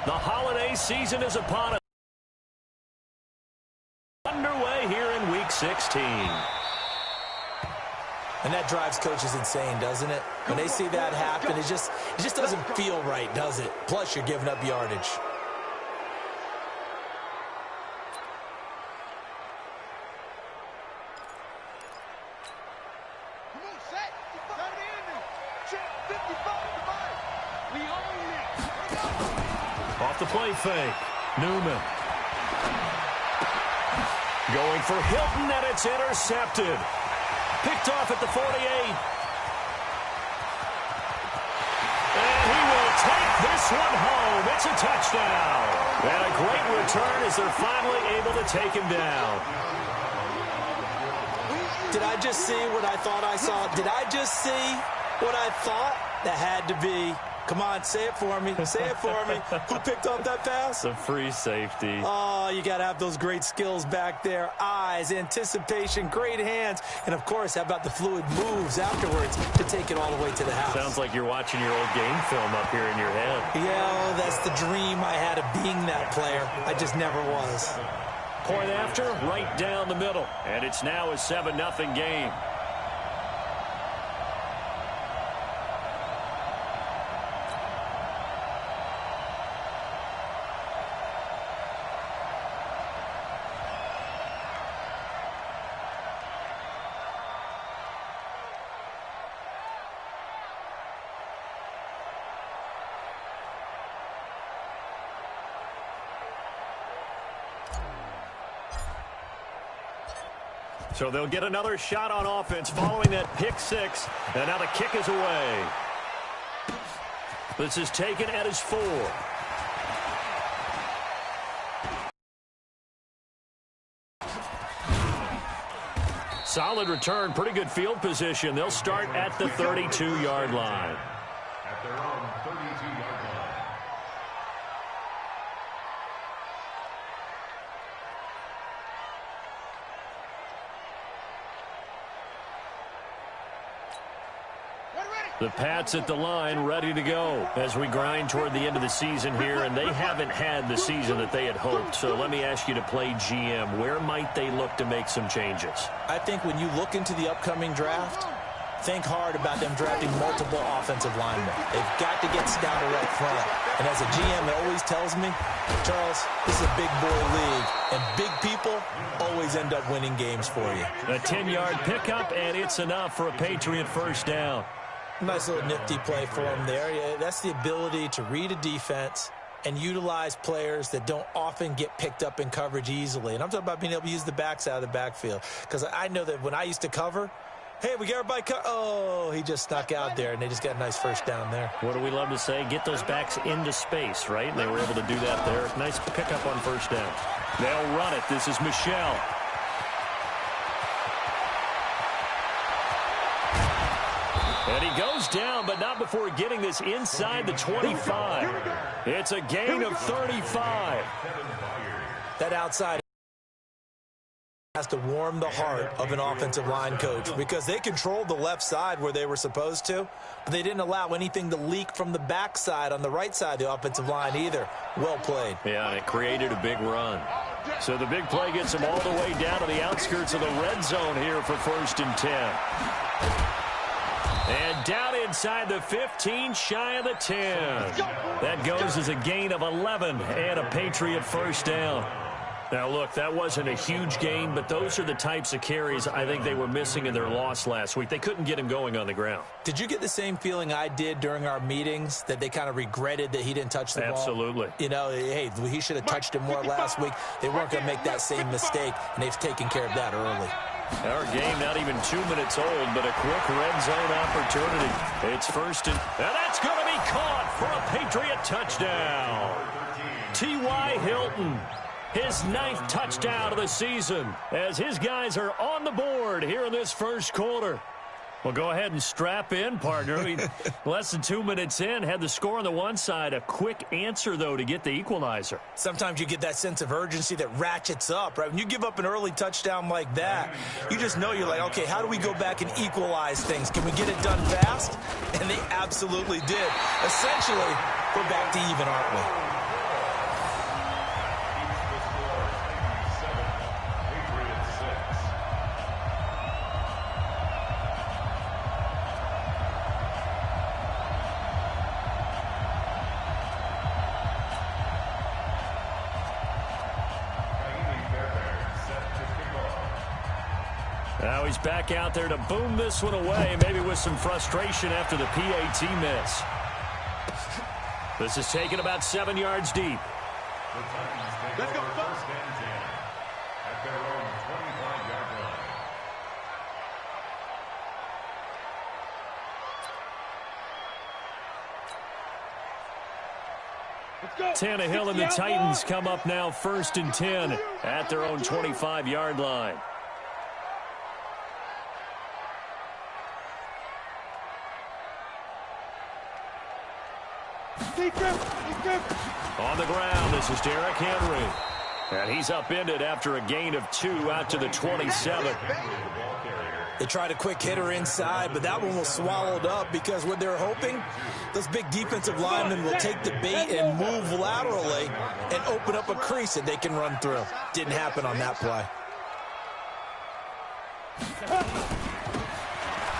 The holiday season is upon us. Underway here in Week 16. And that drives coaches insane, doesn't it? When they see that happen, it just doesn't feel right, does it? Plus, you're giving up yardage. Off the play fake. Newman. Going for Hilton, and it's intercepted. Picked off at the 48. And he will take this one home. It's a touchdown. And a great return as they're finally able to take him down. Did I just see what I thought I saw? Did I just see what I thought? That had to be. Come on, say it for me. Say it for me. Who picked up that pass? The free safety. Oh, you got to have those great skills back there. Eyes, anticipation, great hands. And, of course, how about the fluid moves afterwards to take it all the way to the house? Sounds like you're watching your old game film up here in your head. Yeah, that's the dream I had of being that player. I just never was. Point after, right down the middle. And it's now a 7-0 game. So they'll get another shot on offense following that pick six. And now the kick is away. This is taken at his 4. Solid return, pretty good field position. They'll start at the 32-yard line. At their own 32-yard line. The Pats at the line, ready to go as we grind toward the end of the season here, and they haven't had the season that they had hoped. So let me ask you to play GM. Where might they look to make some changes? I think when you look into the upcoming draft, think hard about them drafting multiple offensive linemen. They've got to get Snowder up front. And as a GM, it always tells me, Charles, this is a big boy league, and big people always end up winning games for you. A 10-yard pickup, and it's enough for a Patriot first down. Nice little nifty play for him there. Yeah, that's the ability to read a defense and utilize players that don't often get picked up in coverage easily. And I'm talking about being able to use the backside of the backfield. Because I know that when I used to cover, hey, we got everybody oh, he just snuck out there, and they just got a nice first down there. What do we love to say? Get those backs into space, right? And they were able to do that there. Nice pickup on first down. They'll run it. This is Michelle. And he goes down, but not before getting this inside the 25. It's a gain of 35. That outside has to warm the heart of an offensive line coach because they controlled the left side where they were supposed to, but they didn't allow anything to leak from the backside on the right side of the offensive line either. Well played. Yeah, and it created a big run. So the big play gets them all the way down to the outskirts of the red zone here for 1st and 10. And down inside the 15, shy of the 10. That goes as a gain of 11 and a Patriot first down. Now, look, that wasn't a huge gain, but those are the types of carries I think they were missing in their loss last week. They couldn't get him going on the ground. Did you get the same feeling I did during our meetings, that they kind of regretted that he didn't touch the ball? Absolutely. You know, hey, he should have touched it more last week. They weren't going to make that same mistake, and they've taken care of that early. Our game not even 2 minutes old, but a quick red zone opportunity. It's 1st and that's going to be caught for a Patriot touchdown. T.Y. Hilton, his 9th touchdown of the season, as his guys are on the board here in this first quarter. Well, go ahead and strap in, partner. I mean, less than 2 minutes in, had the score on the one side. A quick answer, though, to get the equalizer. Sometimes you get that sense of urgency that ratchets up, right? When you give up an early touchdown like that, you just know you're like, okay, how do we go back and equalize things? Can we get it done fast? And they absolutely did. Essentially, we're back to even, aren't we? Now he's back out there to boom this one away, maybe with some frustration after the PAT miss. This is taken about 7 yards deep. Let's go. First and 10 at their own 25-yard line. Tannehill and the Titans come up now 1st and 10 at their own 25-yard line. On the ground, this is Derrick Henry. And he's upended after a gain of 2 out to the 27. They tried a quick hitter inside, but that one was swallowed up because what they're hoping, those big defensive linemen will take the bait and move laterally and open up a crease that they can run through. Didn't happen on that play.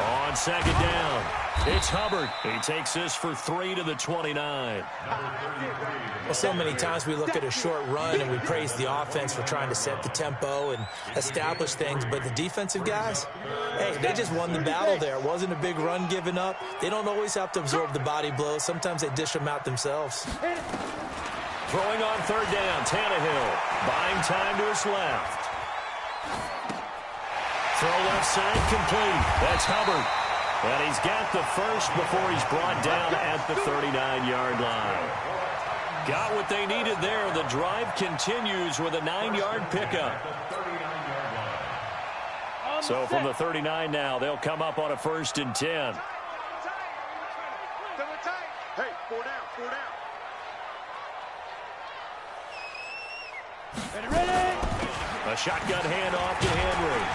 On 2nd down, it's Hubbard. He takes this for 3 to the 29. Well, so many times we look at a short run and we praise the offense for trying to set the tempo and establish things, but the defensive guys, hey, they just won the battle there. It wasn't a big run given up. They don't always have to absorb the body blows. Sometimes they dish them out themselves. Throwing on 3rd down, Tannehill buying time to his left. Throw left side complete. That's Hubbard. And he's got the first before he's brought down at the 39-yard line. Got what they needed there. The drive continues with a 9-yard pickup. So from the 39 now, they'll come up on a 1st and 10. Hey, 4 down, 4 down. Ready? A shotgun handoff to Henry.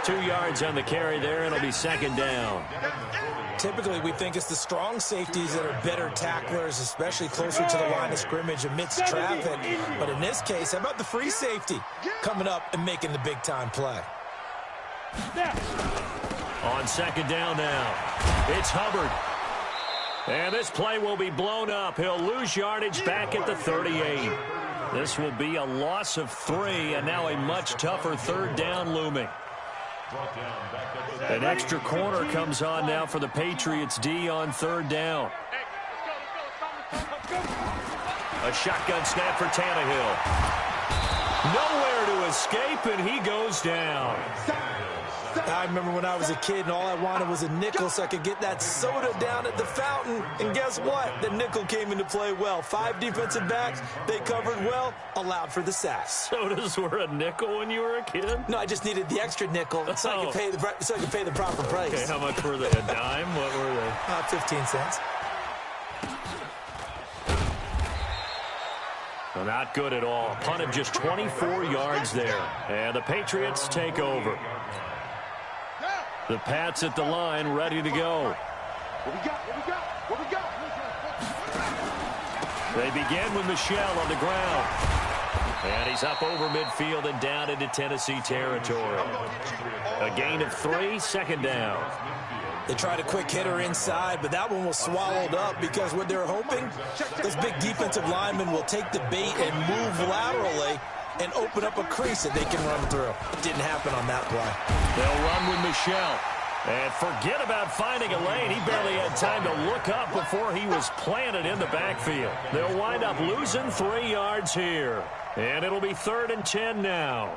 2 yards on the carry there, and it'll be 2nd down. Typically, we think it's the strong safeties that are better tacklers, especially closer to the line of scrimmage amidst traffic. But in this case, how about the free safety coming up and making the big-time play? On 2nd down now, it's Hubbard. And this play will be blown up. He'll lose yardage back at the 38. This will be a loss of 3, and now a much tougher 3rd down looming. An extra corner comes on now for the Patriots D on 3rd down. A shotgun snap for Tannehill. Nowhere to escape, and he goes down. I remember when I was a kid and all I wanted was a nickel so I could get that soda down at the fountain. And guess what? The nickel came into play well. 5 defensive backs, they covered well, allowed for the sacks. Sodas were a nickel when you were a kid? No, I just needed the extra nickel so I could pay the proper price. Okay, how much were they? A dime? What were they? 15 cents. Well, not good at all. Punt of just 24 yards there. And the Patriots take over. The Pats at the line, ready to go. What we got? They begin with Michel on the ground. And he's up over midfield and down into Tennessee territory. A gain of 3, 2nd down. They tried a quick hitter inside, but that one was swallowed up because what they're hoping, those big defensive linemen will take the bait and move laterally and open up a crease that they can run through. Didn't happen on that play. They'll run with Michel. And forget about finding a lane. He barely had time to look up before he was planted in the backfield. They'll wind up losing 3 yards here. And it'll be 3rd and 10 now.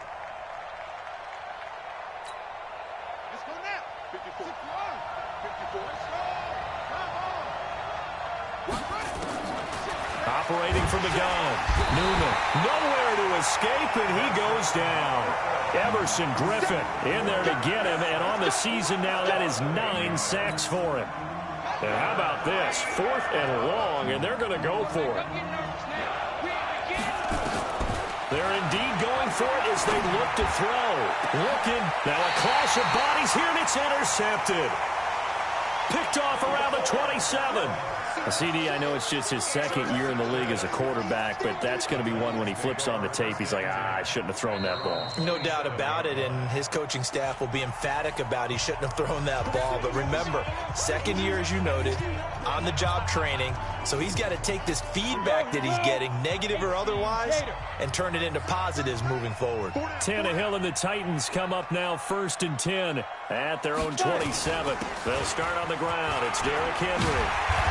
Let's go now. 54. 54. Operating from the gun. Newman. Nowhere to escape, and he goes down. Everson Griffin in there to get him, and on the season now, that is 9 sacks for him. And how about this? 4th and long, and they're going to go for it. They're indeed going for it as they look to throw. Looking. Now a clash of bodies here, and it's intercepted. Picked off around the 27. CD, I know it's just his second year in the league as a quarterback, but that's going to be one when he flips on the tape. He's like, I shouldn't have thrown that ball. No doubt about it, and his coaching staff will be emphatic about he shouldn't have thrown that ball. But remember, second year, as you noted, on-the-job training, so he's got to take this feedback that he's getting, negative or otherwise, and turn it into positives moving forward. Tannehill and the Titans come up now 1st and 10 at their own 27. They'll start on the ground. It's Derrick Henry.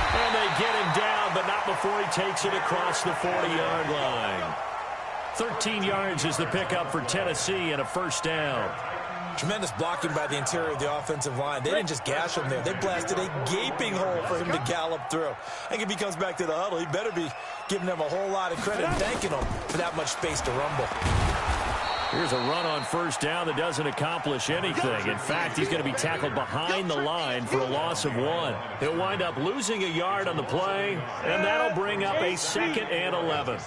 And they get him down, but not before he takes it across the 40-yard line. 13 yards is the pickup for Tennessee and a first down. Tremendous blocking by the interior of the offensive line. They didn't just gash him there. They blasted a gaping hole for him to gallop through. I think if he comes back to the huddle, he better be giving them a whole lot of credit and thanking them for that much space to rumble. Here's a run on first down that doesn't accomplish anything. In fact, he's going to be tackled behind the line for a loss of 1. He'll wind up losing a yard on the play, and that'll bring up a 2nd and 11.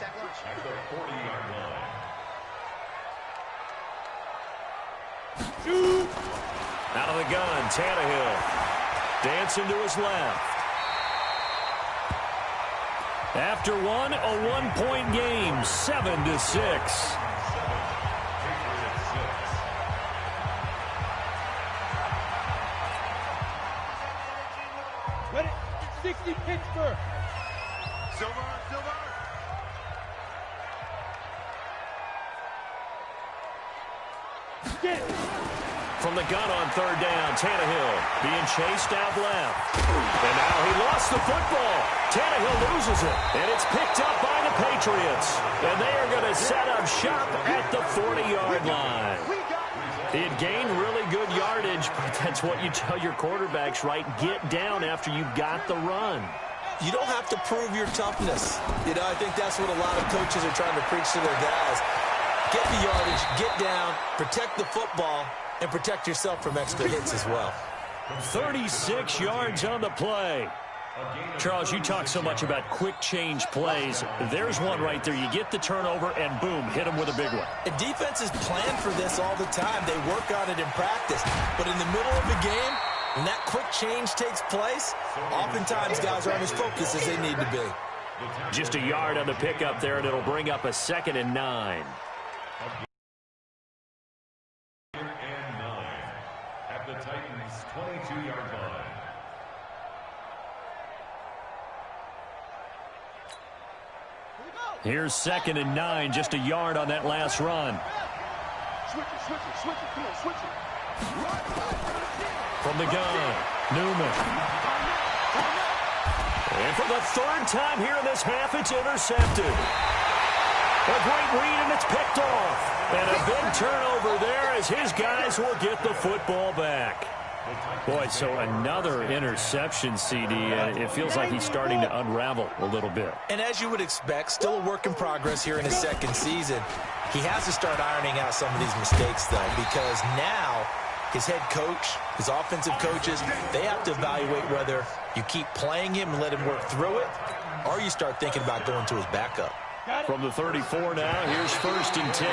Out of the gun, Tannehill. Dancing to his left. After one, a one-point game, 7-6. Ready? 60 Pittsburgh. Silver. Get it. From the gun on third down, Tannehill being chased out left. And now he lost the football. Tannehill loses it. And it's picked up by the Patriots. And they are going to set up shop at the 40-yard line. He had gained really good yardage, but that's what you tell your quarterbacks, right? Get down after you've got the run. You don't have to prove your toughness. You know, I think that's what a lot of coaches are trying to preach to their guys. Get the yardage, get down, protect the football, and protect yourself from extra hits as well. 36 yards on the play. Charles, you talk so much about quick change plays. There's one right there. You get the turnover, and boom, hit them with a big one. And defenses plan for this all the time. They work on it in practice. But in the middle of the game, when that quick change takes place, oftentimes guys aren't as focused as they need to be. Just a yard on the pickup there, and it'll bring up a 2nd and 9. At the Titans' 22-yard line. Here's 2nd and 9, just a yard on that last run. Switch it. Come on, switch it. From the gun, Newman. And for the 3rd time here in this half, it's intercepted. A great read, and it's picked off. And a big turnover there as his guys will get the football back. Boy, so another interception, CD. It feels like he's starting to unravel a little bit. And as you would expect, still a work in progress here in his 2nd season. He has to start ironing out some of these mistakes, though, because now his head coach, his offensive coaches, they have to evaluate whether you keep playing him and let him work through it, or you start thinking about going to his backup. From the 34 now, here's 1st and 10.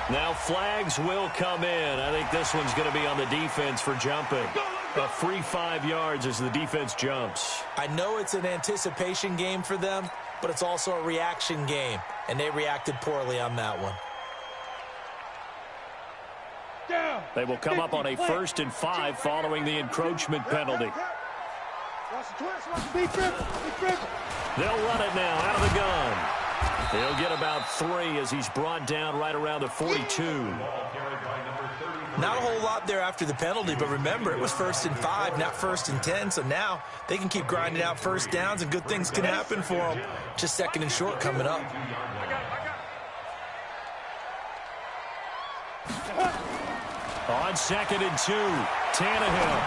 Now flags will come in. I think this one's going to be on the defense for jumping. A free 5 yards as the defense jumps. I know it's an anticipation game for them, but it's also a reaction game, and they reacted poorly on that one. They will come up on a 1st and 5 following the encroachment penalty. They'll run it now out of the gun. He'll get about 3 as he's brought down right around the 42. Not a whole lot there after the penalty, but remember, it was 1st and 5, not 1st and 10, so now they can keep grinding out first downs, and good things can happen for them. Just 2nd and short coming up. On 2nd and 2, Tannehill.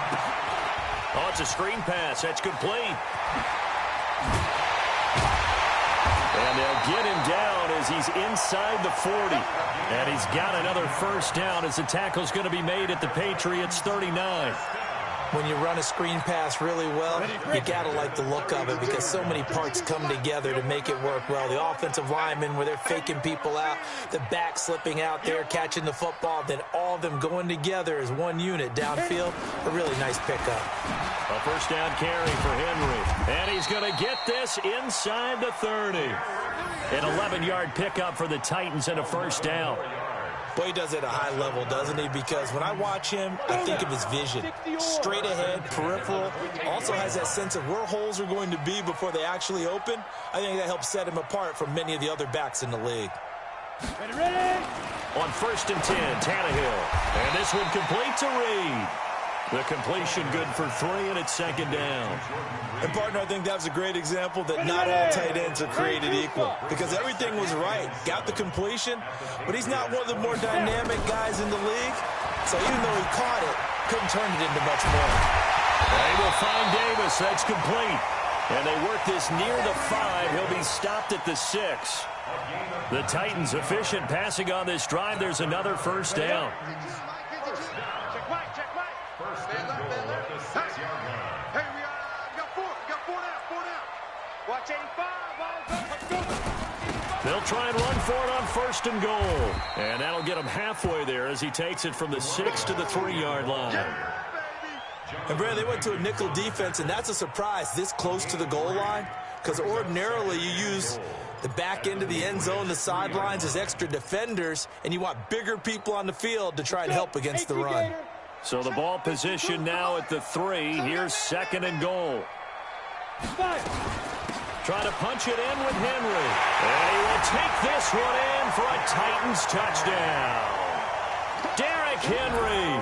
Oh, it's a screen pass. That's complete. And they'll get him down as he's inside the 40. And he's got another first down as the tackle's going to be made at the Patriots' 39. When you run a screen pass really well, you got to like the look of it because so many parts come together to make it work well. The offensive linemen, where they're faking people out, the back slipping out there, catching the football, then all of them going together as one unit downfield. A really nice pickup. A first down carry for Henry. And he's going to get this inside the 30. An 11-yard pickup for the Titans and a first down. Boy, he does it at a high level, doesn't he? Because when I watch him, I think of his vision. Straight ahead, peripheral. Also has that sense of where holes are going to be before they actually open. I think that helps set him apart from many of the other backs in the league. Ready? On 1st and 10, Tannehill. And this one complete to Reed. The completion good for 3, and it's 2nd down. And, partner, I think that was a great example that not all tight ends are created equal because everything was right. Got the completion, but he's not one of the more dynamic guys in the league. So even though he caught it, couldn't turn it into much more. They will find Davis. That's complete. And they work this near the 5. He'll be stopped at the 6. The Titans efficient passing on this drive. There's another first down. Watch 85, let's go. They'll try and run for it on 1st and goal. And that'll get him halfway there as he takes it from the 6 to the 3-yard line. And, Brad, they went to a nickel defense, and that's a surprise this close to the goal line because ordinarily you use the back end of the end zone, the sidelines as extra defenders, and you want bigger people on the field to try and help against the run. So the ball position now at the 3. Here's 2nd and goal. Trying to punch it in with Henry. And he will take this one in for a Titans touchdown. Derrick Henry,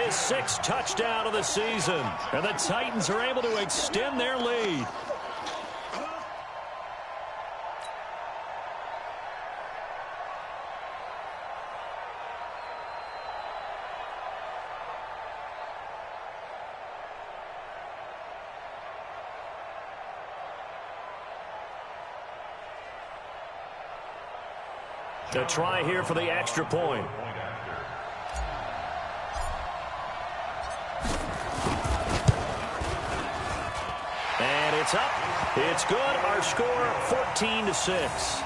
his 6th touchdown of the season. And the Titans are able to extend their lead. A try here for the extra point. And it's up. It's good. Our score 14-6.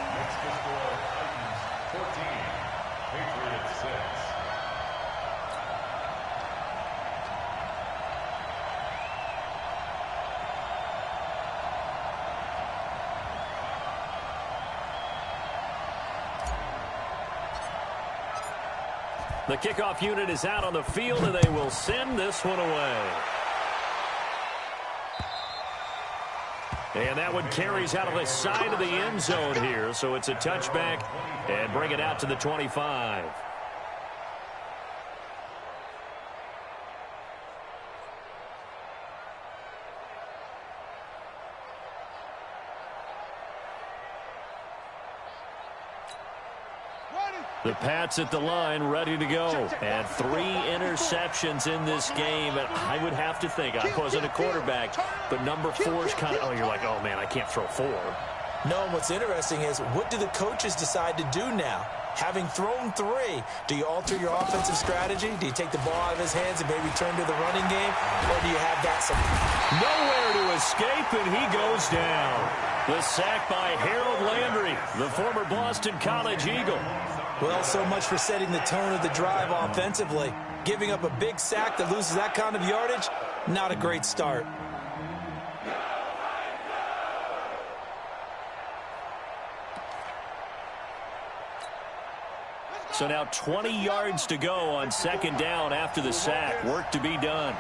The kickoff unit is out on the field, and they will send this one away. And that one carries out of the side of the end zone here, so it's a touchback and bring it out to the 25. The Pats at the line, ready to go. And 3 interceptions in this game. And I would have to think, I wasn't a quarterback, but number 4 is kind of, oh, you're like, oh, man, I can't throw 4. No, and what's interesting is, what do the coaches decide to do now? Having thrown 3, do you alter your offensive strategy? Do you take the ball out of his hands and maybe turn to the running game? Or do you have that nowhere to escape, and he goes down. The sack by Harold Landry, the former Boston College Eagle. Well, so much for setting the tone of the drive offensively. Giving up a big sack that loses that kind of yardage, not a great start. So now 20 yards to go on 2nd down after the sack. Work to be done.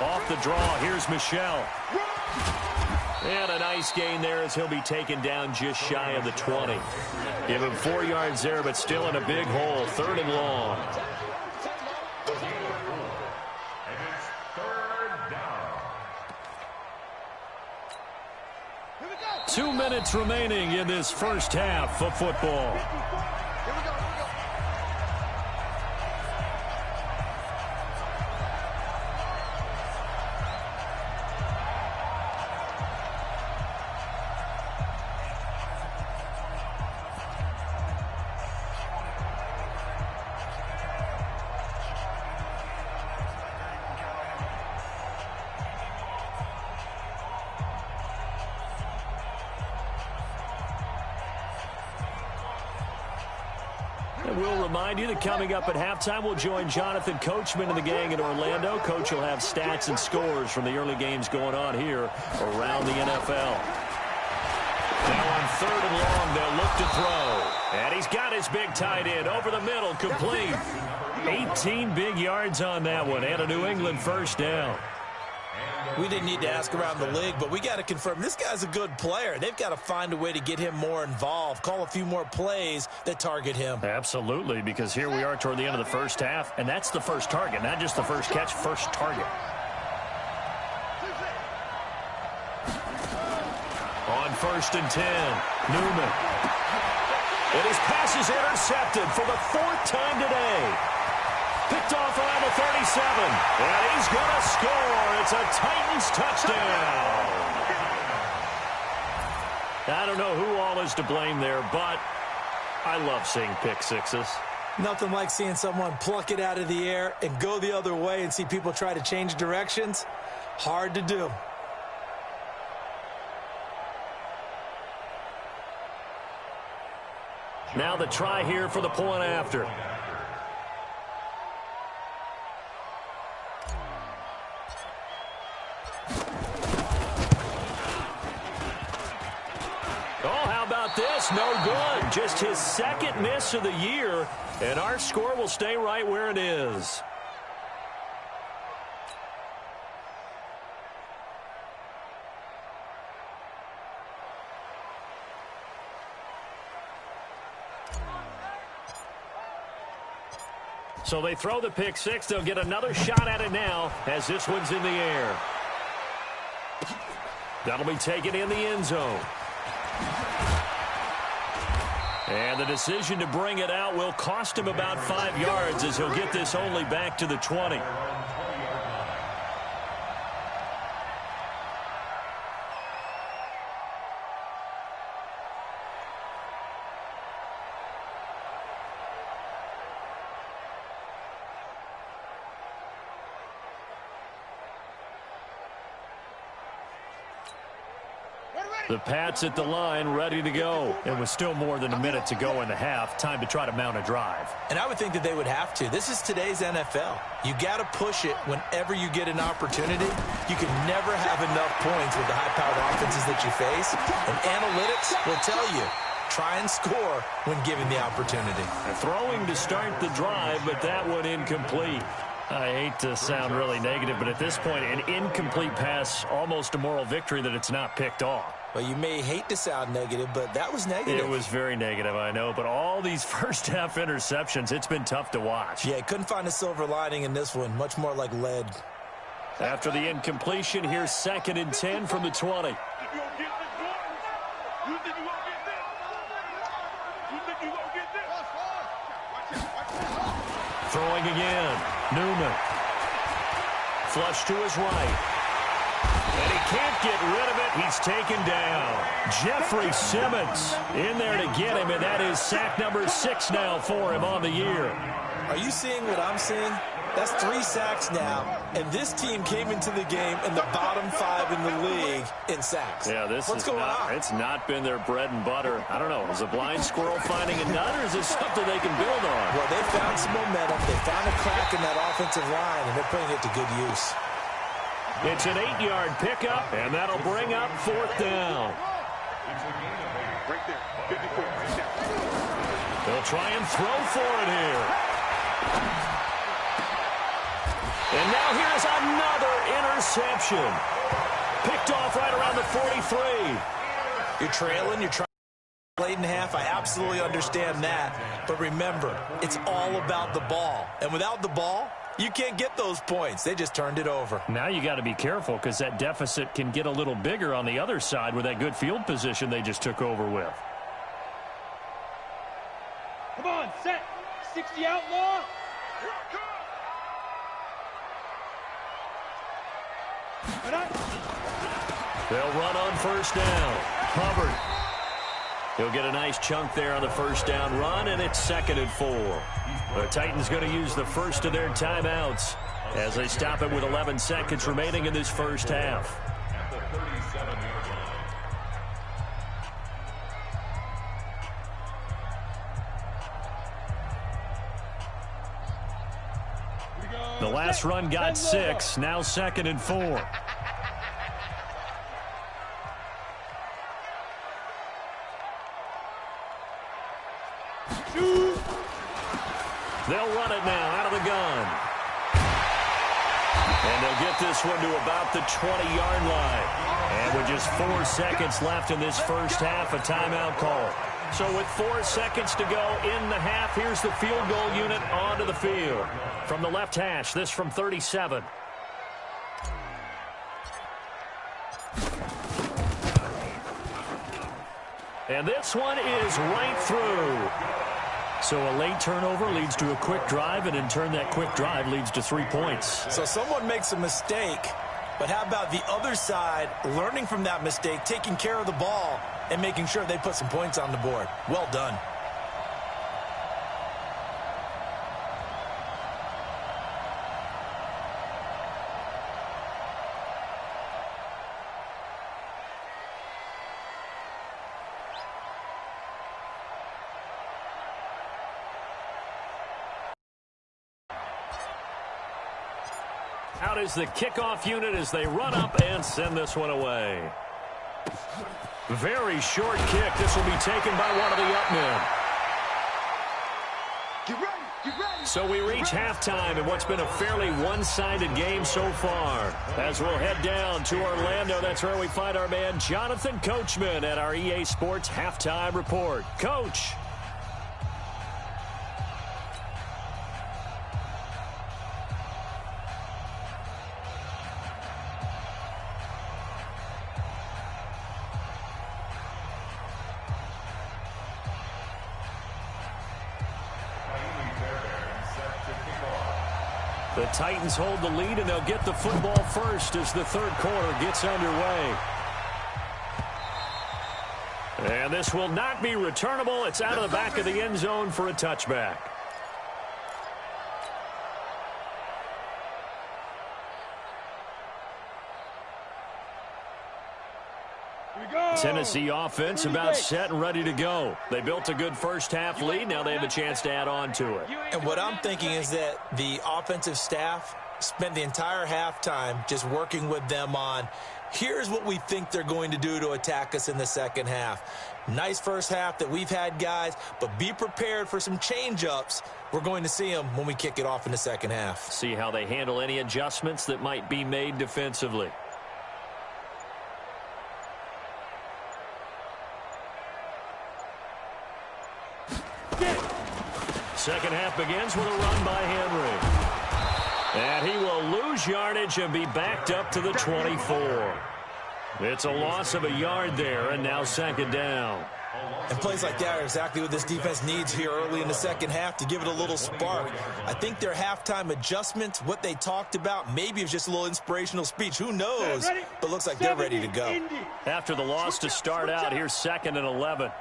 Off the draw, here's Michel. And a nice gain there as he'll be taken down just shy of the 20. Give him 4 yards there, but still in a big hole. 3rd and long. And it's 3rd down. 2 minutes remaining in this first half of football. we'll remind you that coming up at halftime, we'll join Jonathan Coachman and the gang in Orlando. Coach will have stats and scores from the early games going on here around the NFL. Now on 3rd and long, they'll look to throw. And he's got his big tight end over the middle, complete. 18 big yards on that one, and a New England first down. We didn't need to ask around the league, but we got to confirm this guy's a good player. They've got to find a way to get him more involved, call a few more plays that target him. Absolutely, because here we are toward the end of the first half, and that's the first target, not just the first catch, first target. On 1st and 10, Newman. And his pass is intercepted for the 4th time today. Picked off around the 37. And he's going to score. It's a Titans touchdown. I don't know who all is to blame there, but I love seeing pick sixes. Nothing like seeing someone pluck it out of the air and go the other way and see people try to change directions. Hard to do. Now the try here for the point after. This no good. Just his 2nd miss of the year, and our score will stay right where it is. So they throw the pick six. They'll get another shot at it now as this one's in the air. That'll be taken in the end zone. And the decision to bring it out will cost him about 5 yards as he'll get this only back to the 20. The Pats at the line, ready to go. It was still more than a minute to go in the half. Time to try to mount a drive. And I would think that they would have to. This is today's NFL. You got to push it whenever you get an opportunity. You can never have enough points with the high-powered offenses that you face. And analytics will tell you, try and score when given the opportunity. Throwing to start the drive, but that one incomplete. I hate to sound really negative, but at this point, an incomplete pass, almost a moral victory that it's not picked off. Well, you may hate to sound negative, but that was negative. It was very negative, I know. But all these first-half interceptions, it's been tough to watch. Yeah, couldn't find a silver lining in this one. Much more like lead. After the incompletion, here's 2nd and 10 from the 20. Throwing again. Newman. Flush to his right. And he can't get rid of it. He's taken down. Jeffrey Simmons in there to get him, and that is sack number 6 now for him on the year. Are you seeing what I'm seeing? That's 3 sacks now, and this team came into the game in the bottom 5 in the league in sacks. Yeah, what's going on? It's not been their bread and butter. I don't know. Is a blind squirrel finding a nut, or is this something they can build on? Well, they found some momentum. They found a crack in that offensive line, and they're putting it to good use. It's an 8-yard pickup, and that'll bring up 4th down. Right there. 54. Right there. They'll try and throw for it here. And now here's another interception. Picked off right around the 43. You're trailing. You're trying to play in half. I absolutely understand that. But remember, it's all about the ball. And without the ball, you can't get those points. They just turned it over. Now you got to be careful because that deficit can get a little bigger on the other side with that good field position they just took over with. Come on, set. 60 outlaw. They'll run on 1st down. Hubbard. He'll get a nice chunk there on the 1st down run, and it's 2nd and 4. The Titans going to use the first of their timeouts as they stop it with 11 seconds remaining in this first half. At the 37-yard line. The last run got 6, now 2nd and 4. They'll run it now out of the gun. And they'll get this one to about the 20-yard line. And with just 4 seconds left in this first half, a timeout call. So with 4 seconds to go in the half, here's the field goal unit onto the field. From the left hash, this from 37. And this one is right through. So a late turnover leads to a quick drive, and in turn that quick drive leads to 3 points. So someone makes a mistake, but how about the other side learning from that mistake, taking care of the ball, and making sure they put some points on the board? Well done. Out is the kickoff unit as they run up and send this one away. Very short kick. This will be taken by one of the up men. Get ready, get ready. So we reach halftime in what's been a fairly one-sided game so far. As we'll head down to Orlando, that's where we find our man Jonathan Coachman at our EA Sports Halftime Report. Coach. The Titans hold the lead, and they'll get the football first as the third quarter gets underway. And this will not be returnable. It's out of the back of the end zone for a touchback. Tennessee offense about set and ready to go. They built a good first half lead. Now they have a chance to add on to it. And what I'm thinking is that the offensive staff spent the entire halftime just working with them on, here's what we think they're going to do to attack us in the second half. Nice first half that we've had, guys, but be prepared for some change-ups. We're going to see them when we kick it off in the second half. See how they handle any adjustments that might be made defensively. Second half begins with a run by Henry. And he will lose yardage and be backed up to the 24. It's a loss of a yard there, and now second down. And plays like that are exactly what this defense needs here early in the second half to give it a little spark. I think their halftime adjustments, what they talked about, maybe it was just a little inspirational speech. Who knows? But looks like they're ready to go. After the loss to start out, here's 2nd and 11.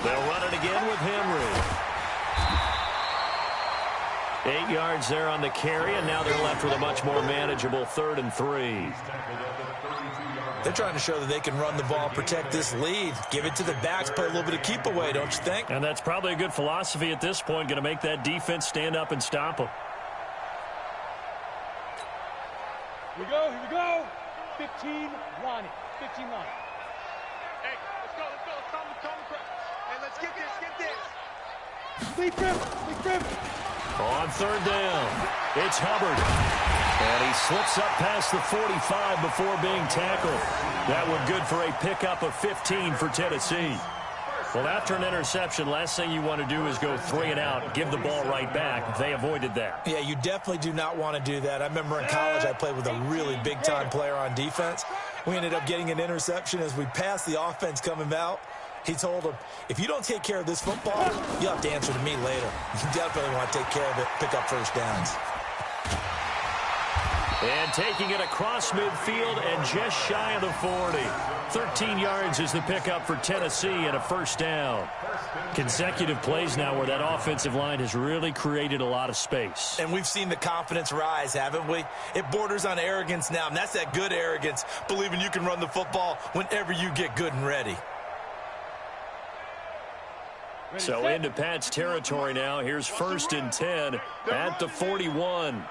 They'll run it again with Henry. 8 yards there on the carry, and now they're left with a much more manageable 3rd and 3. They're trying to show that they can run the ball, protect this lead, give it to the backs, play a little bit of keep away, don't you think? And that's probably a good philosophy at this point, going to make that defense stand up and stop them. Here we go. 15 line it. 15 line. Hey, let's go. Come. Hey, let's get this. Lead grip. On 3rd down, it's Hubbard. And he slips up past the 45 before being tackled. That one good for a pickup of 15 for Tennessee. Well, after an interception, last thing you want to do is go 3 and out, give the ball right back. They avoided that. Yeah, you definitely do not want to do that. I remember in college I played with a really big-time player on defense. We ended up getting an interception as we passed the offense coming out. He told him, if you don't take care of this football, you'll have to answer to me later. You definitely want to take care of it, pick up first downs. And taking it across midfield and just shy of the 40. 13 yards is the pickup for Tennessee and a first down. Consecutive plays now where that offensive line has really created a lot of space. And we've seen the confidence rise, haven't we? It borders on arrogance now, and that's that good arrogance, believing you can run the football whenever you get good and ready. So into Pat's territory now. Here's 1st and 10 at the 41.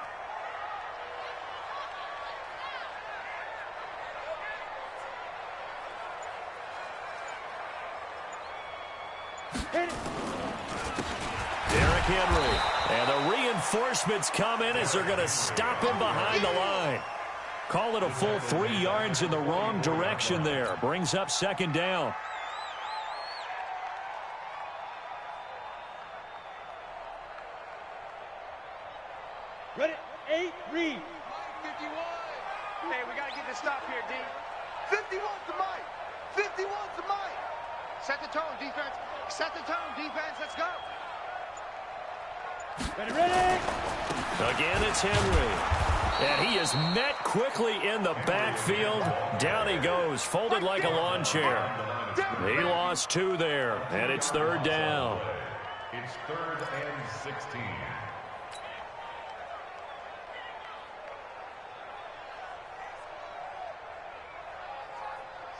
Derrick Henry. And the reinforcements come in as they're going to stop him behind the line. Call it a full 3 yards in the wrong direction there. Brings up 2nd down. Ready? 8, read. 51. Hey, we got to get this stop here, D. 51's the mic. 51's the mic. Set the tone, defense. Set the tone, defense. Let's go. Ready, ready. Again, it's Henry. And he is met quickly in the backfield. Down he goes, folded like a lawn chair. He lost 2 there, and it's 3rd down. It's 3rd and 16.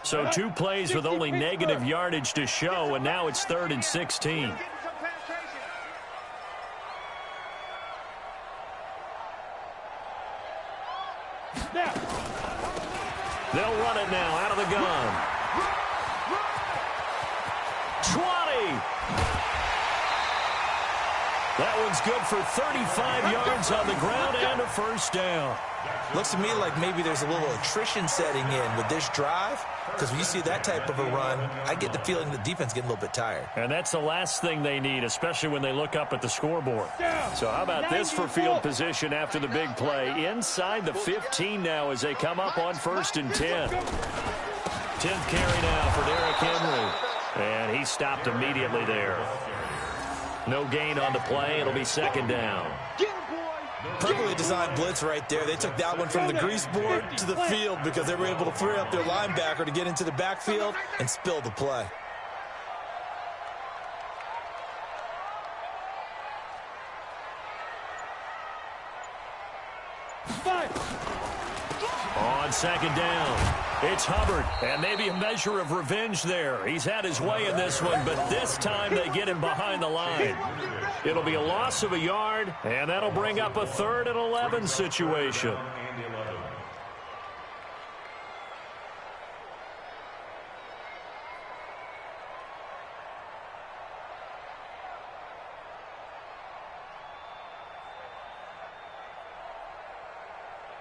So 2 plays with only negative yardage to show, and now it's 3rd and 16. They'll run it now out of the gun. 20. That one's good for 35 yards on the ground and a 1st down. Looks to me like maybe there's a little attrition setting in with this drive, because when you see that type of a run, I get the feeling the defense getting a little bit tired. And that's the last thing they need, especially when they look up at the scoreboard. So how about this for field position after the big play? Inside the 15 now as they come up on 1st and 10. 10th carry now for Derrick Henry. And he stopped immediately there. No gain on the play. It'll be 2nd down. Perfectly designed blitz right there. They took that one from the grease board to the field because they were able to free up their linebacker to get into the backfield and spill the play. On 2nd down, it's Hubbard, and maybe a measure of revenge there. He's had his way in this one, but this time they get him behind the line. It'll be a loss of a yard, and that'll bring up a 3rd and 11 situation.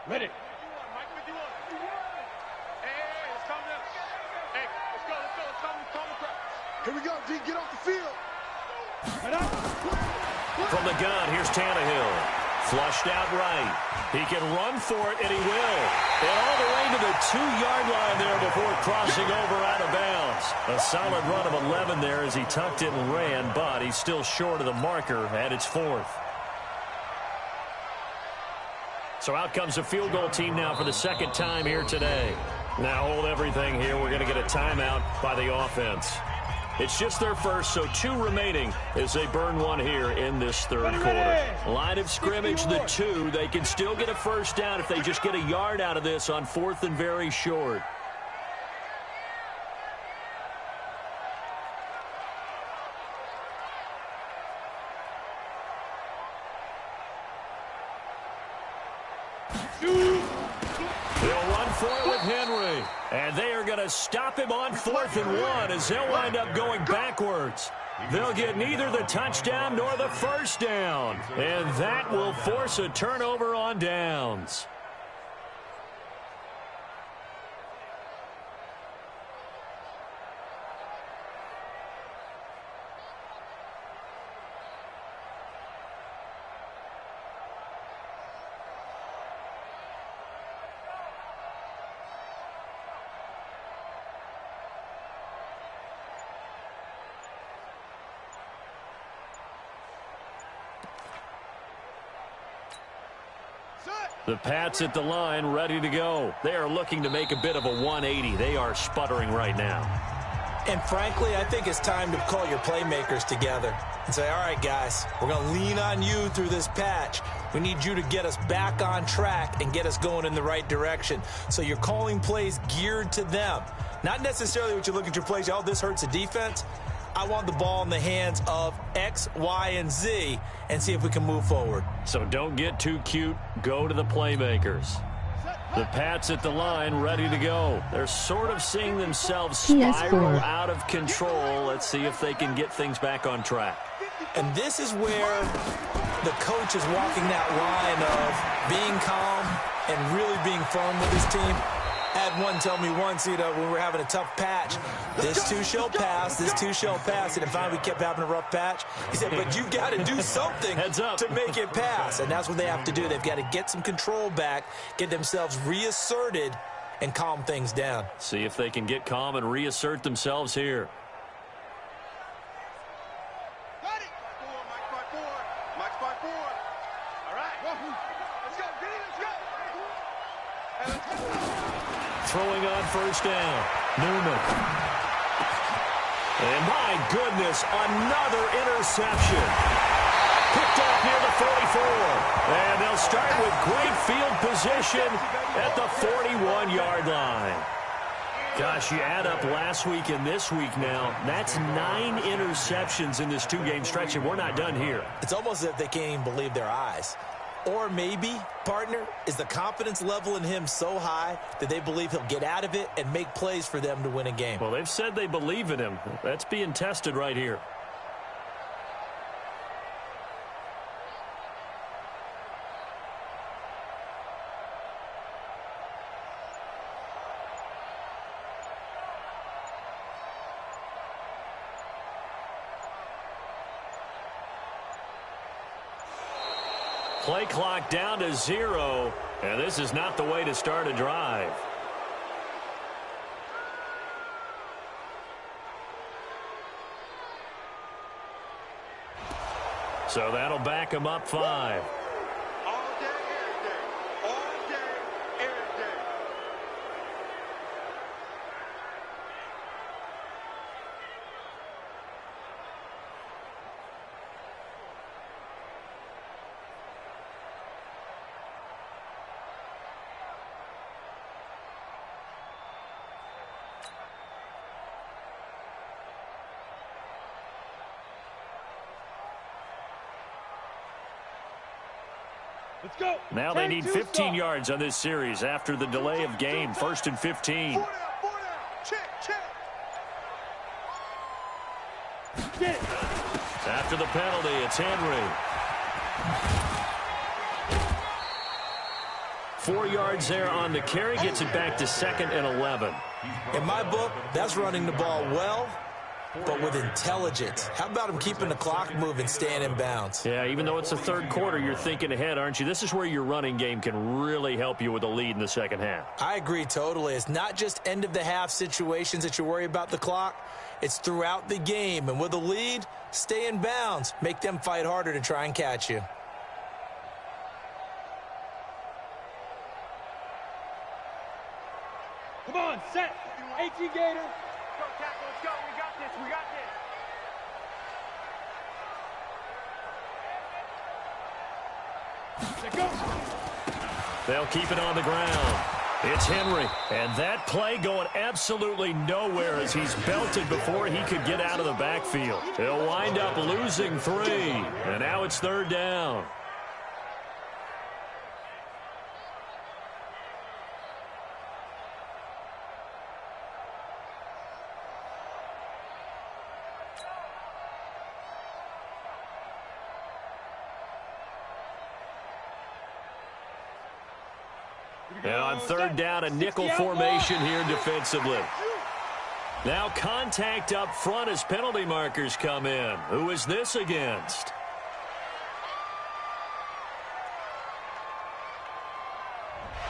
Ready. Here we go, D. Get off the field. From the gun, here's Tannehill. Flushed out right. He can run for it, and he will. And all the way to the 2-yard line there before crossing over out of bounds. A solid run of 11 there as he tucked it and ran, but he's still short of the marker, and it's 4th. So out comes the field goal team now for the 2nd time here today. Now hold everything here. We're going to get a timeout by the offense. It's just their first, so 2 remaining as they burn one here in this 3rd quarter. Line of scrimmage, the 2. They can still get a 1st down if they just get a yard out of this on 4th and very short. They'll run for it with Henry. And they are going to stop him on 4th and 1 as they'll wind up going backwards. They'll get neither the touchdown nor the 1st down. And that will force a turnover on downs. The Pats at the line, ready to go. They are looking to make a bit of a 180. They are sputtering right now. And frankly, I think it's time to call your playmakers together and say, all right, guys, we're going to lean on you through this patch. We need you to get us back on track and get us going in the right direction. So you're calling plays geared to them. Not necessarily what you look at your plays, oh, this hurts the defense. I want the ball in the hands of X, Y, and Z and see if we can move forward. So don't get too cute. Go to the playmakers. The Pats at the line, ready to go. They're sort of seeing themselves spiral out of control. Let's see if they can get things back on track. And this is where the coach is walking that line of being calm and really being firm with his team. I had one tell me once, when we were having a tough patch, this too shall pass, this too shall pass. And finally we kept having a rough patch. He said, but you've got to do something to make it pass. And that's what they have to do. They've got to get some control back, get themselves reasserted, and calm things down. See if they can get calm and reassert themselves here. Throwing on first down, Newman. And my goodness, another interception. Picked off near the 44. And they'll start with great field position at the 41-yard line. Gosh, you add up last week and this week now. That's 9 interceptions in this 2-game stretch, and we're not done here. It's almost as if they can't even believe their eyes. Or maybe, partner, is the confidence level in him so high that they believe he'll get out of it and make plays for them to win a game. Well, they've said they believe in him. That's being tested right here. Play clock down to 0, and this is not the way to start a drive. So that'll back him up 5. Let's go. Now they need 15 yards on this series after the delay of game. 1st and 15. After the penalty, it's Henry. 4 yards there on the carry. Gets it back to 2nd and 11. In my book, that's running the ball well, but with intelligence. How about him keeping the clock moving, staying in bounds? Yeah, even though it's the third quarter, you're thinking ahead, aren't you? This is where your running game can really help you with a lead in the second half. I agree totally. It's not just end-of-the-half situations that you worry about the clock. It's throughout the game. And with a lead, stay in bounds. Make them fight harder to try and catch you. Come on, set. 18 Gator. Go, tackle, let's go. We got this. We got this. Let go. They'll keep it on the ground. It's Henry. And that play going absolutely nowhere as he's belted before he could get out of the backfield. He'll wind up losing 3. And now it's 3rd down. And on 3rd down, a nickel formation here defensively. Now contact up front as penalty markers come in. Who is this against?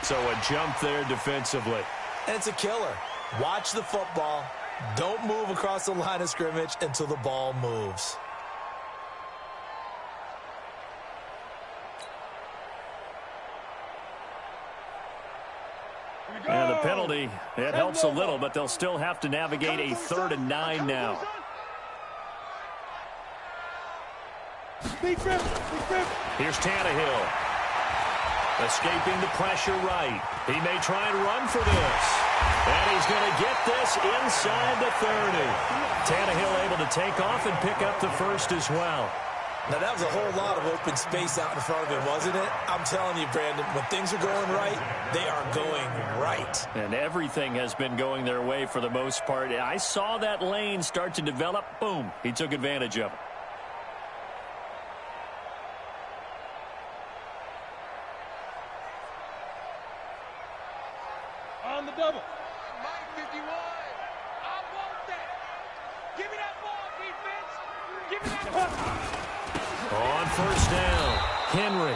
So a jump there defensively. And it's a killer. Watch the football. Don't move across the line of scrimmage until the ball moves. And the penalty, it helps a little, but they'll still have to navigate a 3rd and 9 now. Here's Tannehill. Escaping the pressure right. He may try and run for this. And he's going to get this inside the 30. Tannehill able to take off and pick up the first as well. Now, that was a whole lot of open space out in front of him, wasn't it? I'm telling you, Brandon, when things are going right, they are going right. And everything has been going their way for the most part. I saw that lane start to develop. Boom. He took advantage of it. On the double. Mike 51. I want that. Give me that ball, defense. Give me that ball. On first down, Henry.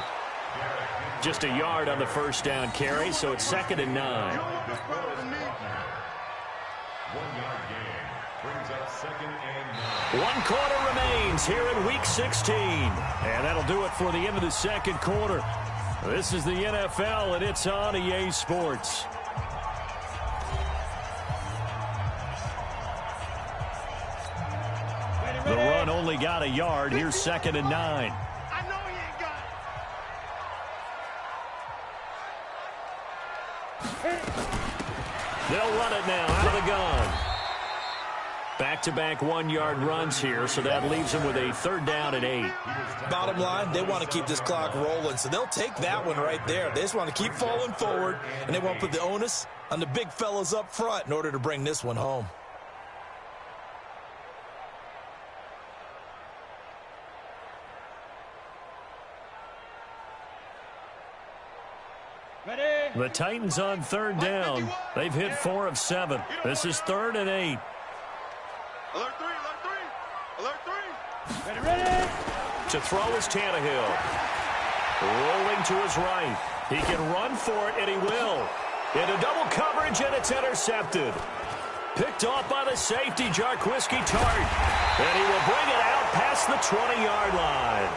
Just a yard on the first down carry, so it's 2nd and 9. 1 yard gain brings up 2nd and 9. 1 quarter remains here in Week 16. And that'll do it for the end of the 2nd quarter. This is the NFL, and it's on EA Sports. The run only got a yard. Here's 2nd and 9. I know he ain't got it. They'll run it now out of the gun. Back-to-back 1-yard runs here, so that leaves them with a 3rd down and 8. Bottom line, they want to keep this clock rolling, so they'll take that one right there. They just want to keep falling forward, and they want to put the onus on the big fellas up front in order to bring this one home. Ready? The Titans on 3rd down. They've hit 4 of 7. This is 3rd and 8. Alert 3, alert 3, alert 3. Ready, ready. To throw is Tannehill. Rolling to his right. He can run for it, and he will. Into double coverage, and it's intercepted. Picked off by the safety, Jarquiski Tart. And he will bring it out past the 20-yard line.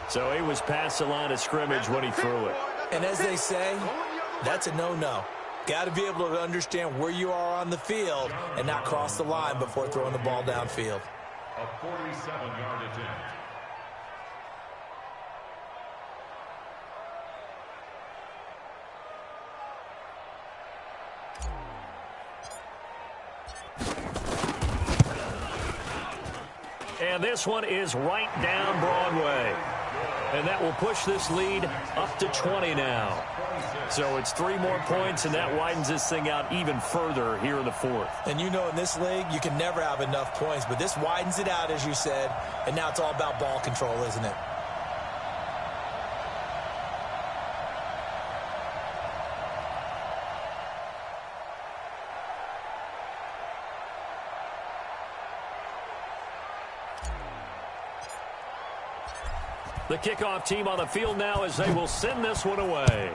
So he was past the line of scrimmage when he threw it. And as they say, that's a no-no. Got to be able to understand where you are on the field and not cross the line before throwing the ball downfield. A 47-yard attempt. And this one is right down Broadway. And that will push this lead up to 20 now. So it's 3 more points, and that widens this thing out even further here in the 4th. And you know in this league, you can never have enough points, but this widens it out, as you said, and now it's all about ball control, isn't it? The kickoff team on the field now as they will send this one away.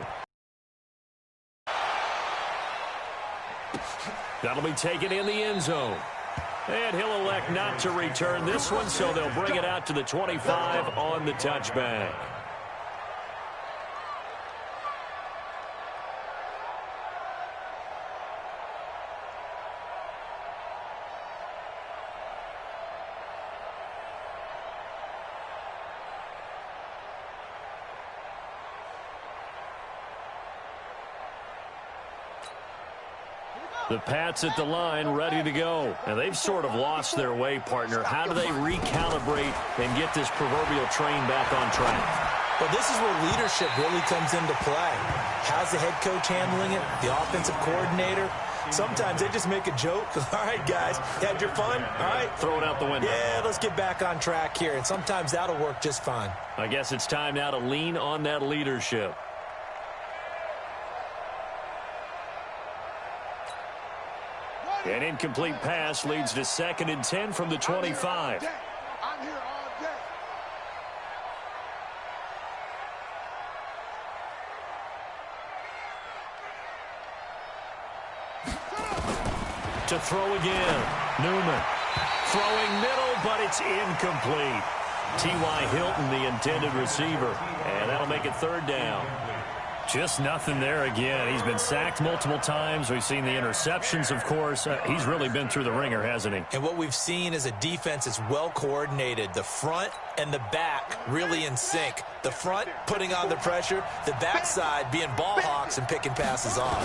That'll be taken in the end zone. And he'll elect not to return this one, so they'll bring it out to the 25 on the touchback. The Pats at the line, ready to go. And they've sort of lost their way, partner. How do they recalibrate and get this proverbial train back on track? Well, this is where leadership really comes into play. How's the head coach handling it? The offensive coordinator? Sometimes they just make a joke. All right, guys, you had your fun? All right. Throw it out the window. Yeah, let's get back on track here. And sometimes that'll work just fine. I guess it's time now to lean on that leadership. An incomplete pass leads to 2nd and 10 from the 25. I'm here all day. To throw again. Newman. Throwing middle, but it's T.Y. Hilton, the intended receiver. And that'll make it 3rd down. Just nothing there again. He's been sacked multiple times. We've seen the interceptions, of course. He's really been through the ringer, hasn't he? And what we've seen is a defense that's well coordinated. The front and the back really in sync. The front putting on the pressure, the backside being ball hawks and picking passes off.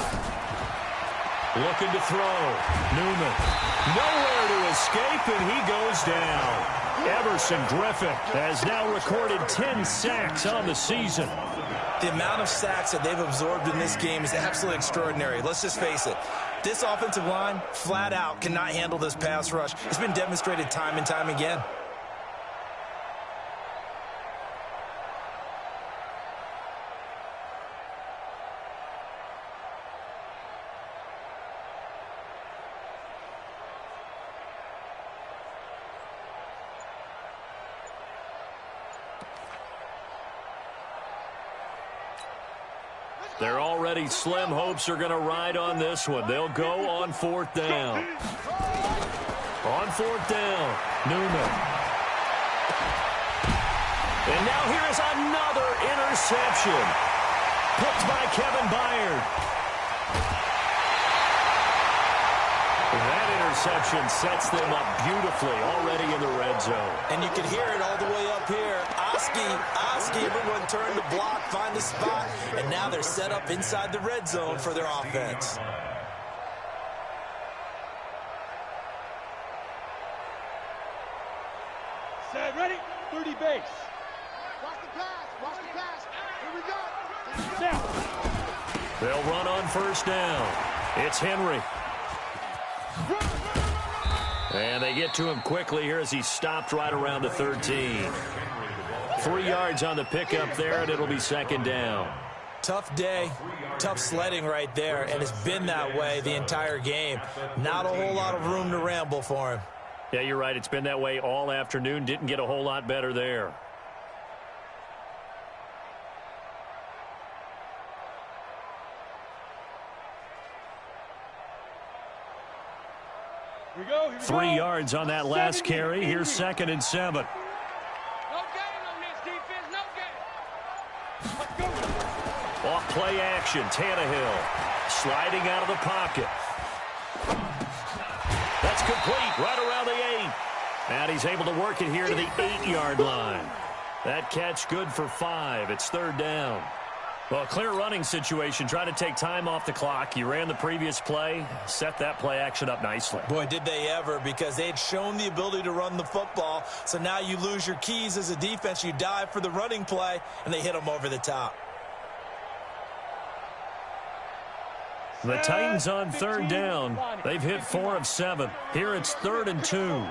Looking to throw. Newman. Nowhere to escape, and he goes down. Everson Griffin has now recorded 10 sacks on the season. The amount of sacks that they've absorbed in this game is absolutely extraordinary. Let's just face it. This offensive line, flat out, cannot handle this pass rush. It's been demonstrated time and time again. They're already slim hopes are going to ride on this one. They'll go on 4th down. On 4th down, Newman. And now here is another interception. Picked by Kevin Byard. That interception sets them up beautifully already in the red zone. And you can hear it all the way up here. Oski, everyone turned to block, find the spot, and now they're set up inside the red zone for their offense. Set, ready, 30 base. Watch the pass, here we go. Down. They'll run on 1st down. It's Henry. And they get to him quickly here as he stopped right around the 13. 3 yards on the pickup there, and it'll be 2nd down. Tough day, tough sledding right there, and it's been that way the entire game. Not a whole lot of room to ramble for him. Yeah, you're right. It's been that way all afternoon. Didn't get a whole lot better there. Here we go. 3 yards on that last carry. Here's 2nd and 7. Off play action, Tannehill sliding out of the pocket. That's complete right around the 8. And he's able to work it here to the 8-yard line. That catch good for 5. It's 3rd down. Well, clear running situation. Try to take time off the clock. You ran the previous play, set that play action up nicely. Boy, did they ever, because they had shown the ability to run the football. So now you lose your keys as a defense. You dive for the running play, and they hit them over the top. The Titans on 3rd down. They've hit 4 of 7. Here it's 3rd and 2.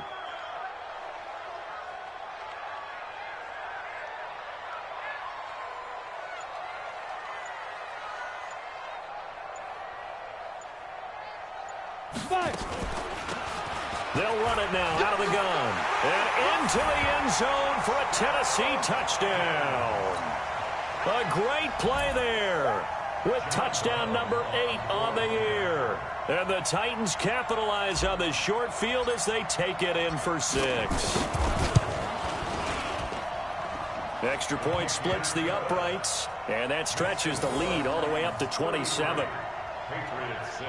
They'll run it now out of the gun. And into the end zone for a Tennessee touchdown. A great play there, with touchdown number 8 on the year. And the Titans capitalize on the short field as they take it in for 6. Extra point splits the uprights, and that stretches the lead all the way up to 27. Patriots 6.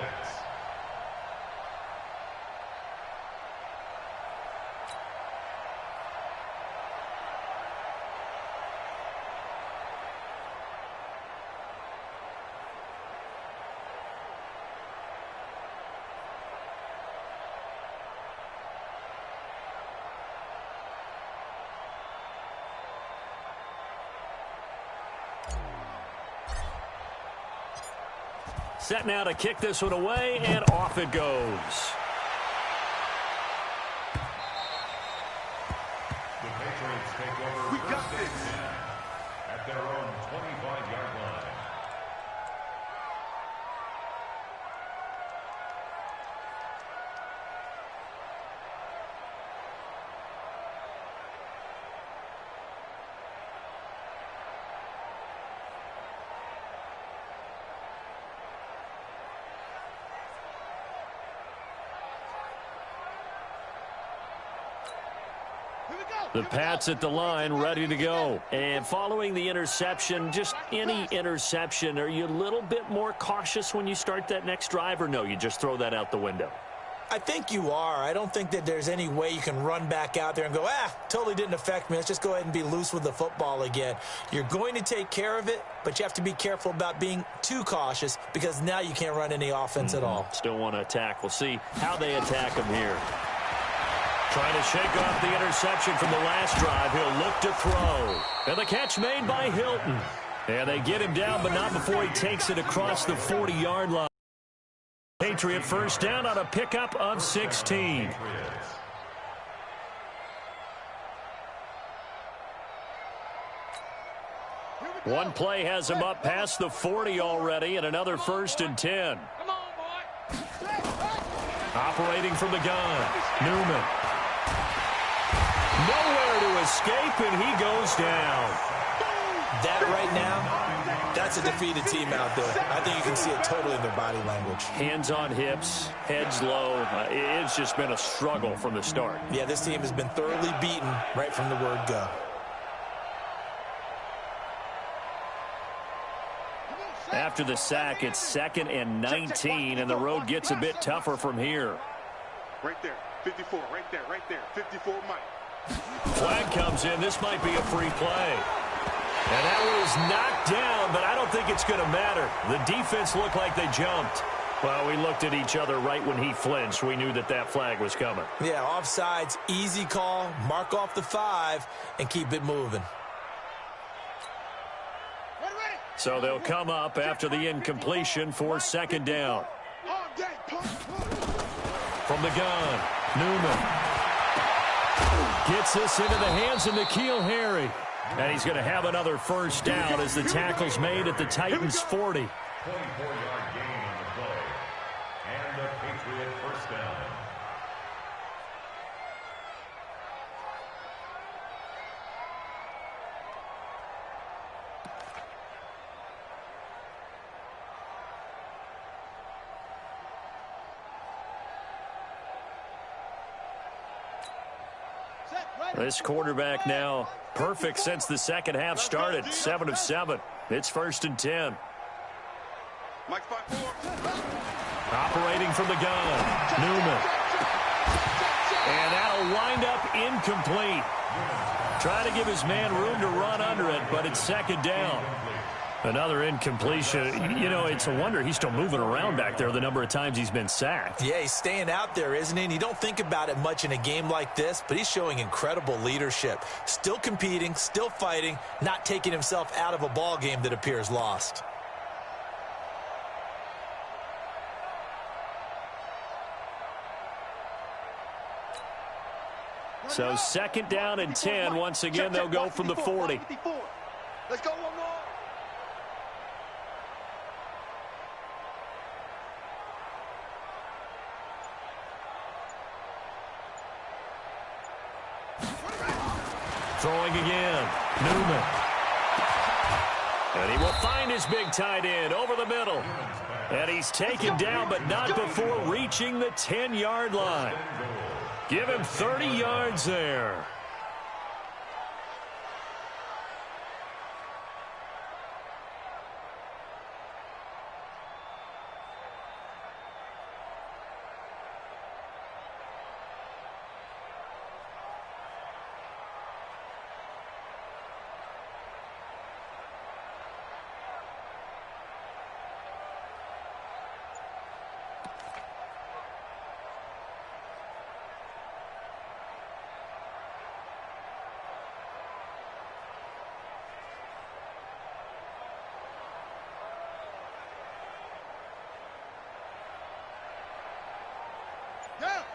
Set now to kick this one away, and off it goes. The Patriots take over. We got this. At their own 25-yard line. The Pats at the line, ready to go. And following the interception, just any interception, are you a little bit more cautious when you start that next drive, or no, you just throw that out the window? I think you are. I don't think that there's any way you can run back out there and go, totally didn't affect me. Let's just go ahead and be loose with the football again. You're going to take care of it, but you have to be careful about being too cautious because now you can't run any offense at all. Still want to attack. We'll see how they attack him here. Trying to shake off the interception from the last drive. He'll look to throw. And the catch made by Hilton. And they get him down, but not before he takes it across the 40-yard line. Patriot first down on a pickup of 16. One play has him up past the 40 already, and another 1st and 10. Operating from the gun, Newman. Nowhere to escape, and he goes down. That right now, that's a defeated team out there. I think you can see it totally in their body language. Hands on hips, heads low. It's just been a struggle from the start. Yeah, this team has been thoroughly beaten right from the word go. After the sack, it's 2nd and 19, and the road gets a bit tougher from here. Right there, 54, right there, 54 Mike. Flag comes in. This might be a free play. And that was knocked down, but I don't think it's going to matter. The defense looked like they jumped. Well, we looked at each other right when he flinched. We knew that that flag was coming. Yeah, offsides, easy call, mark off the 5, and keep it moving. So they'll come up after the incompletion for 2nd down. From the gun, Newman. Gets this into the hands of N'Keal Harry. And he's going to have another 1st down as the tackle's made at the Titans' 40. 24-yard gain on the play. And the Patriot 1st down. This quarterback now perfect since the second half started. 7 of 7. It's 1st and 10. Operating from the gun, Newman. And that'll wind up incomplete. Trying to give his man room to run under it, but it's 2nd down. Another incompletion. You know, it's a wonder he's still moving around back there the number of times he's been sacked. Yeah, he's staying out there, isn't he? And you don't think about it much in a game like this, but he's showing incredible leadership. Still competing, still fighting, not taking himself out of a ball game that appears lost. So 2nd down and 10. Once again, they'll go from the 40. Let's go one more. Throwing again, Newman. And he will find his big tight end over the middle. And he's taken down, but not before reaching the 10-yard line. Give him 30 yards there.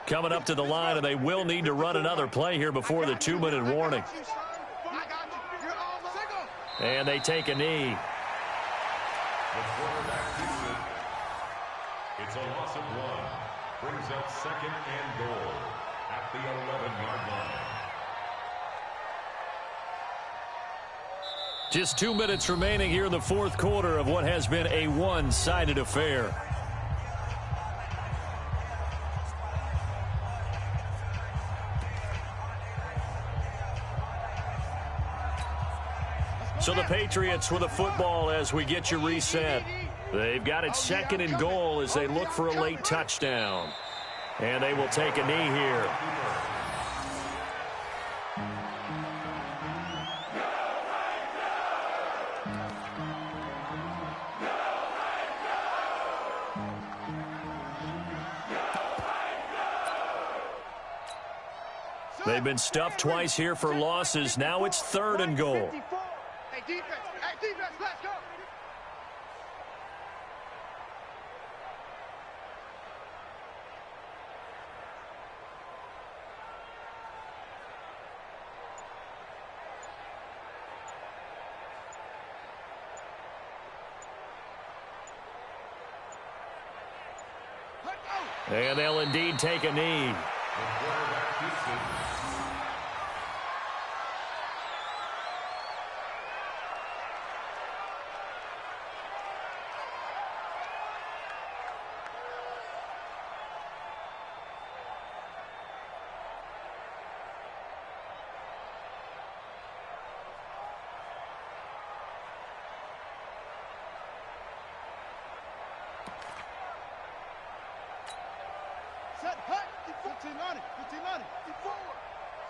Coming up to the line, and they will need to run another play here before the 2-minute warning. And they take a knee. It's a loss of 1. Brings up 2nd and goal at the 11-yard line. Just 2 minutes remaining here in the 4th quarter of what has been a one-sided affair. So the Patriots with a football as we get you reset. They've got it 2nd and goal as they look for a late touchdown. And they will take a knee here. They've been stuffed twice here for losses. Now it's 3rd and goal. Hey, defense, let's go. And they'll indeed take a knee.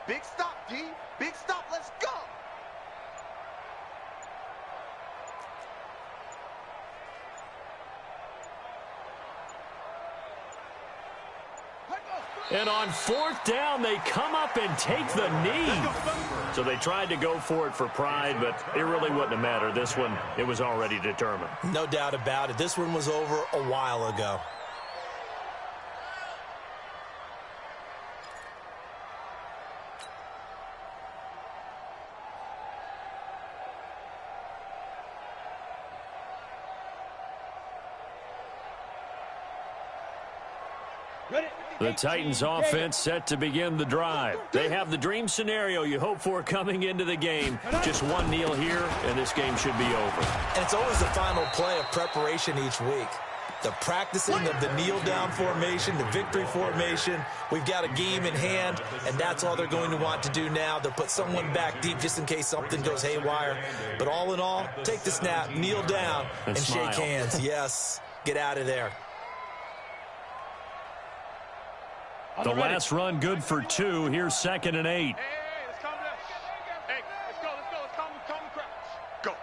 Big stop, D. Big stop. Let's go. And on 4th down, they come up and take the knee. So they tried to go for it for pride, but it really wouldn't have mattered. This one, it was already determined. No doubt about it. This one was over a while ago. The Titans offense set to begin the drive. They have the dream scenario you hope for coming into the game. Just one kneel here, and this game should be over. And it's always the final play of preparation each week. The practicing of the kneel-down formation, the victory formation. We've got a game in hand, and that's all they're going to want to do now. They'll put someone back deep just in case something goes haywire. But all in all, take the snap, kneel down, and shake hands. Yes, get out of there. The last run good for 2. Here's 2nd and 8. Hey, let's calm down. Hey, let's go. Let's calm the crowd. Go.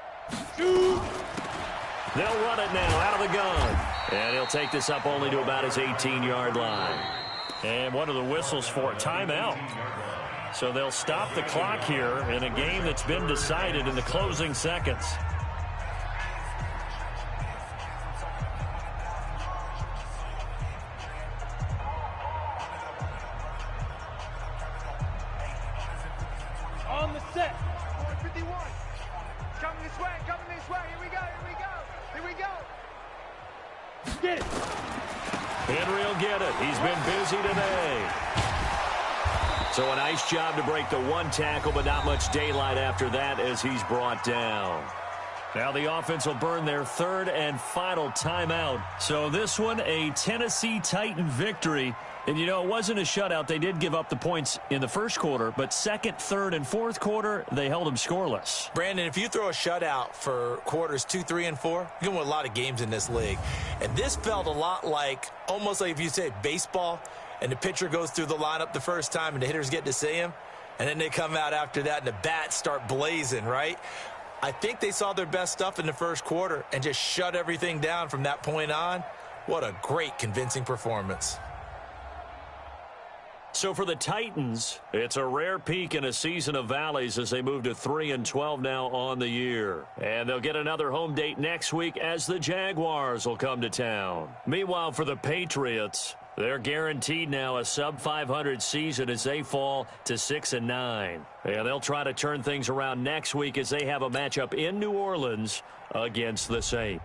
They'll run it now out of the gun. And he'll take this up only to about his 18-yard line. And what are the whistles for? Timeout. So they'll stop the clock here in a game that's been decided in the closing seconds. On the set. 51. Coming this way. Here we go. Get it. Henry will get it. He's been busy today. So a nice job to break the 1 tackle, but not much daylight after that as he's brought down. Now the offense will burn their 3rd and final timeout. So this one, a Tennessee Titan victory. And, you know, it wasn't a shutout. They did give up the points in the first quarter, but 2nd, 3rd, and 4th quarter, they held them scoreless. Brandon, if you throw a shutout for quarters 2, 3, and 4, you're going to win a lot of games in this league. And this felt a lot like, almost like if you say baseball, and the pitcher goes through the lineup the first time and the hitters get to see him, and then they come out after that and the bats start blazing, right? I think they saw their best stuff in the first quarter and just shut everything down from that point on. What a great, convincing performance. So for the Titans, it's a rare peak in a season of valleys as they move to 3-12 now on the year. And they'll get another home date next week as the Jaguars will come to town. Meanwhile, for the Patriots, they're guaranteed now a sub-500 season as they fall to 6-9. And they'll try to turn things around next week as they have a matchup in New Orleans against the Saints.